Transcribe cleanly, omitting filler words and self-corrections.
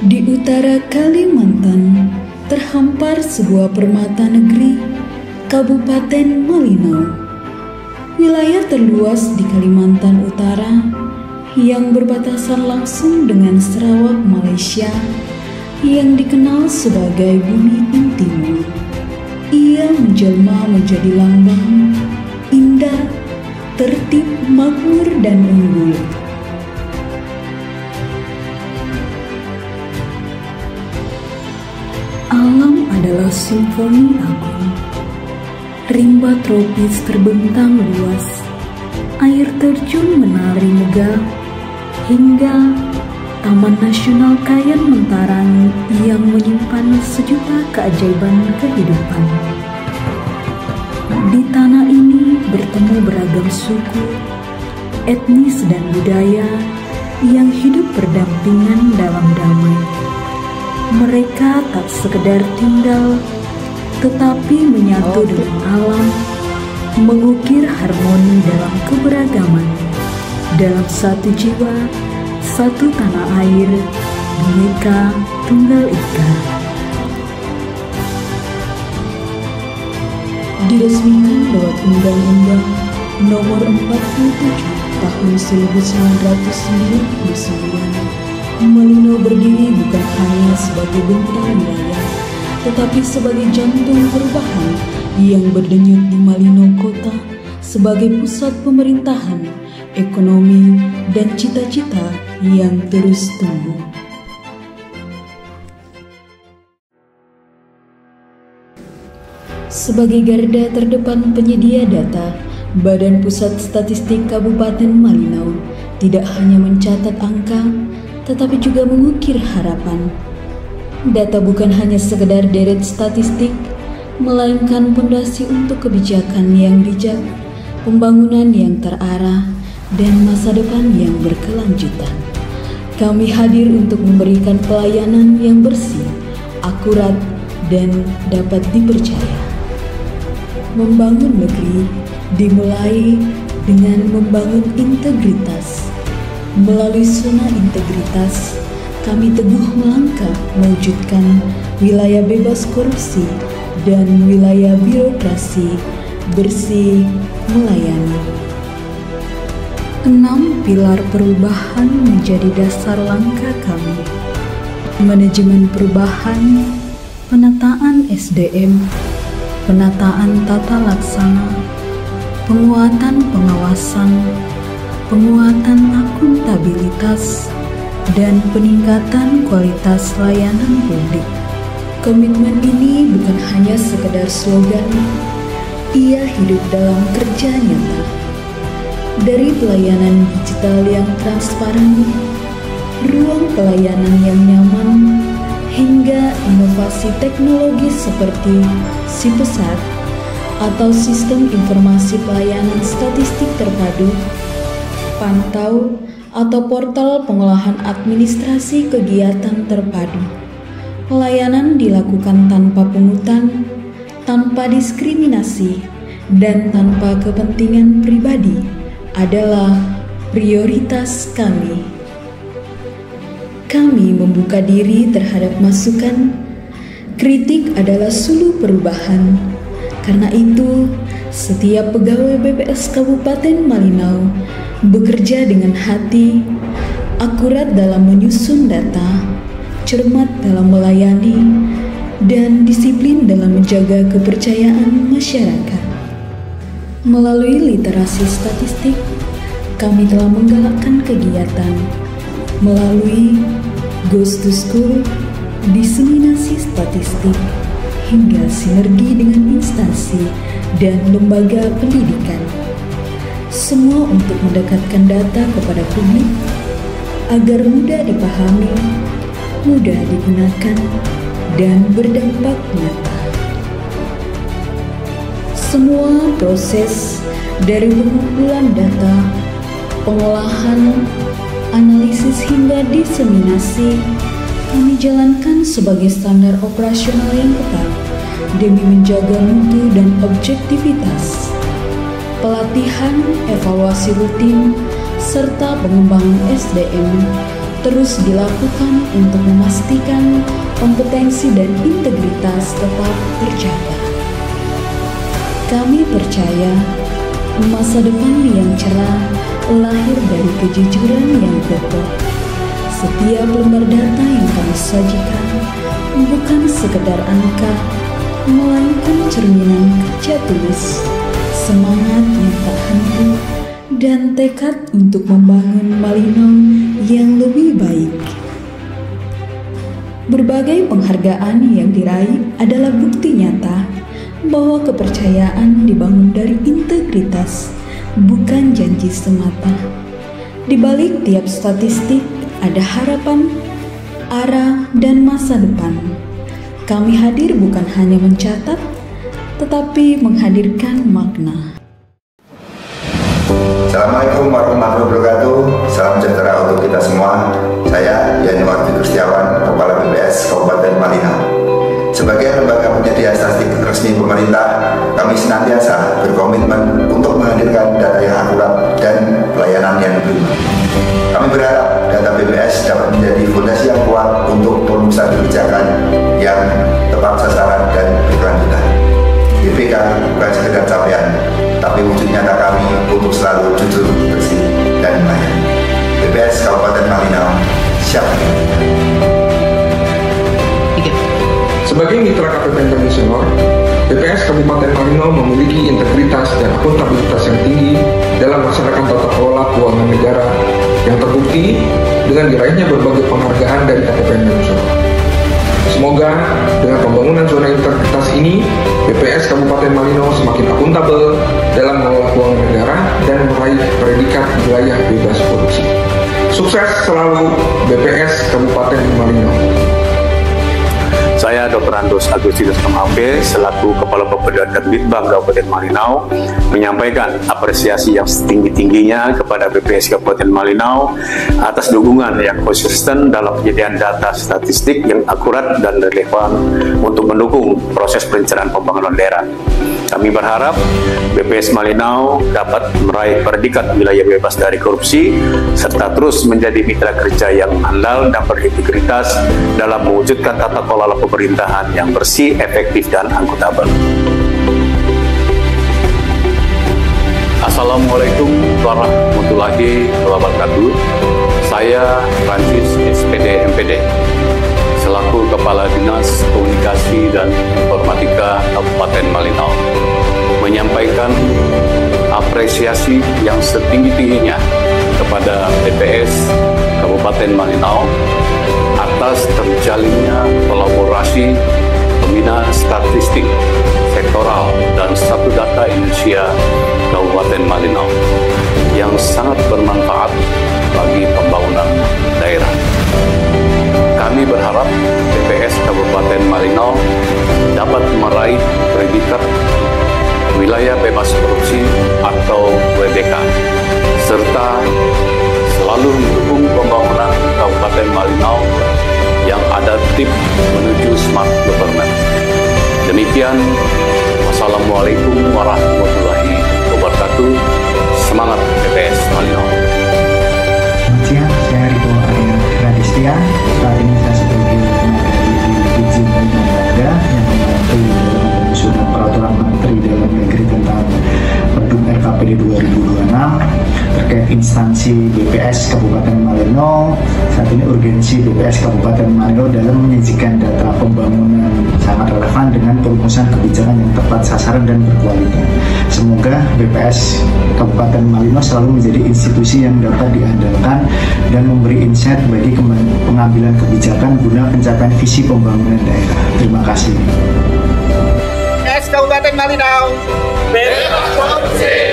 Di utara Kalimantan, terhampar sebuah permata negeri, Kabupaten Malinau. Wilayah terluas di Kalimantan Utara yang berbatasan langsung dengan Sarawak, Malaysia, yang dikenal sebagai Bumi Intimur. Ia menjelma menjadi lambang indah, tertib, makmur, dan unggul. Alam adalah simfoni agung. Rimba tropis terbentang luas, air terjun menari megah, hingga Taman Nasional Kayan Mentarang yang menyimpan sejuta keajaiban kehidupan. Di tanah ini bertemu beragam suku, etnis, dan budaya yang hidup berdampingan dalam damai. Mereka tak sekedar tinggal, tetapi menyatu dengan alam, mengukir harmoni dalam keberagaman, dalam satu jiwa, satu tanah air, Bhinneka Tunggal Ika. Diresmikan lewat Undang-Undang Nomor 47 Tahun 1999, Malinau berdiri bukan hanya sebagai bentang wilayah, tetapi sebagai jantung perubahan yang berdenyut di Malinau Kota sebagai pusat pemerintahan, ekonomi, dan cita-cita yang terus tumbuh. Sebagai garda terdepan penyedia data, Badan Pusat Statistik Kabupaten Malinau tidak hanya mencatat angka, tetapi juga mengukir harapan. Data bukan hanya sekedar deret statistik, melainkan fondasi untuk kebijakan yang bijak, pembangunan yang terarah, dan masa depan yang berkelanjutan. Kami hadir untuk memberikan pelayanan yang bersih, akurat, dan dapat dipercaya. Membangun negeri dimulai dengan membangun integritas. Melalui zona integritas, kami teguh melangkah mewujudkan wilayah bebas korupsi dan wilayah birokrasi bersih melayani. 6 pilar perubahan menjadi dasar langkah kami. Manajemen perubahan, penataan SDM, penataan tata laksana, penguatan pengawasan, penguatan akuntabilitas, dan peningkatan kualitas layanan publik. Komitmen ini bukan hanya sekedar slogan, ia hidup dalam kerja nyata. Dari pelayanan digital yang transparan, ruang pelayanan yang nyaman, hingga inovasi teknologi seperti SIPESAT atau Sistem Informasi Pelayanan Statistik Terpadu, Pantau, atau portal pengolahan administrasi kegiatan terpadu. Pelayanan dilakukan tanpa pungutan, tanpa diskriminasi, dan tanpa kepentingan pribadi adalah prioritas kami. Kami membuka diri terhadap masukan. Kritik adalah suluh perubahan. Karena itu, setiap pegawai BPS Kabupaten Malinau bekerja dengan hati, akurat dalam menyusun data, cermat dalam melayani, dan disiplin dalam menjaga kepercayaan masyarakat. Melalui literasi statistik, kami telah menggalakkan kegiatan melalui Goes to School, diseminasi statistik, hingga sinergi dengan instansi dan lembaga pendidikan. Semua untuk mendekatkan data kepada publik agar mudah dipahami, mudah digunakan, dan berdampak nyata. Semua proses dari pengumpulan data, pengolahan, analisis hingga diseminasi kami jalankan sebagai standar operasional yang ketat demi menjaga mutu dan objektivitas. Pelatihan, evaluasi rutin, serta pengembangan SDM terus dilakukan untuk memastikan kompetensi dan integritas tetap terjaga. Kami percaya masa depan yang cerah lahir dari kejujuran yang kokoh. Setiap lembar data yang kami sajikan bukan sekedar angka, melainkan cerminan kerja tulis, semangat yang tak henti, dan tekad untuk membangun Malino yang lebih baik. Berbagai penghargaan yang diraih adalah bukti nyata bahwa kepercayaan dibangun dari integritas, bukan janji semata. Di balik tiap statistik ada harapan, arah, dan masa depan. Kami hadir bukan hanya mencatat, tetapi menghadirkan makna. Assalamualaikum warahmatullahi wabarakatuh. Salam sejahtera untuk kita semua. Saya Yanuar Setiawan, Kepala BPS Kabupaten Malino. Sebagai lembaga penyedia statistik resmi pemerintah, kami senantiasa berkomitmen untuk menghadirkan data yang akurat dan pelayanan yang prima. Kami berharap data BPS dapat menjadi fondasi yang kuat untuk perumusan kebijakan yang tepat sasaran dan berkelanjutan. BPK bukan sekedar capaian, tapi wujud nyata kami untuk selalu jujur, bersih, dan melayani. BPS Kabupaten Malino siap. Sebagai mitra KPP Internasional, BPS Kabupaten Malino memiliki integritas dan akuntabilitas yang tinggi dalam melaksanakan tata kelola keuangan negara yang terbukti dengan diraihnya berbagai penghargaan dari KPP Internasional. Semoga dengan pembangunan zona integritas ini, BPS Kabupaten Malino semakin akuntabel dalam mengelola keuangan negara dan meraih predikat wilayah bebas korupsi. Sukses selalu BPS Kabupaten Malino. Saya Dr. Andos Agustinus MHP selaku Kepala Bapeda dan Litbang Kabupaten Malino menyampaikan apresiasi yang setinggi-tingginya kepada BPS Kabupaten Malino atas dukungan yang konsisten dalam penyediaan data statistik yang akurat dan relevan untuk mendukung proses perencanaan pembangunan daerah. Kami berharap BPS Malino dapat meraih predikat wilayah bebas dari korupsi serta terus menjadi mitra kerja yang handal dan berintegritas dalam mewujudkan tata kelola pemerintahan yang bersih, efektif, dan akuntabel. Assalamualaikum warahmatullahi wabarakatuh. Saya Francis SPD MPD selaku Kepala Dinas Komunikasi dan Informatika Kabupaten Malino menyampaikan apresiasi yang setinggi-tingginya kepada BPS Kabupaten Malino atas terjalinnya kolaborasi pembinaan statistik sektoral dan satu data Indonesia Kabupaten Malino yang sangat bermanfaat bagi pembangunan daerah. Kami berharap BPS Kabupaten Malino dapat meraih predikat wilayah bebas korupsi atau WBK, serta selalu mendukung pembangunan Kabupaten Malino yang adaptif menuju smart government. Demikian, wassalamualaikum warahmatullahi wabarakatuh. Semangat BPS Malino. Selamat siang, saya Riko Arya Radistia. Saat ini saya sebagai tenaga di izin dan Belanda yang membantu dalam penyusunan peraturan Menteri Dalam Negeri tentang Pergub RKPD 2026 terkait instansi BPS Kabupaten Malino. Saat ini urgensi BPS Kabupaten Malino dalam menyajikan data pembangunan sangat relevan dengan perumusan kebijakan yang tepat sasaran dan berkualitas. Semoga BPS Kabupaten Malino selalu menjadi institusi yang dapat diandalkan dan memberi insight bagi pengambilan kebijakan guna pencapaian visi pembangunan daerah. Terima kasih. BPS Kabupaten Malino. Bebas korupsi.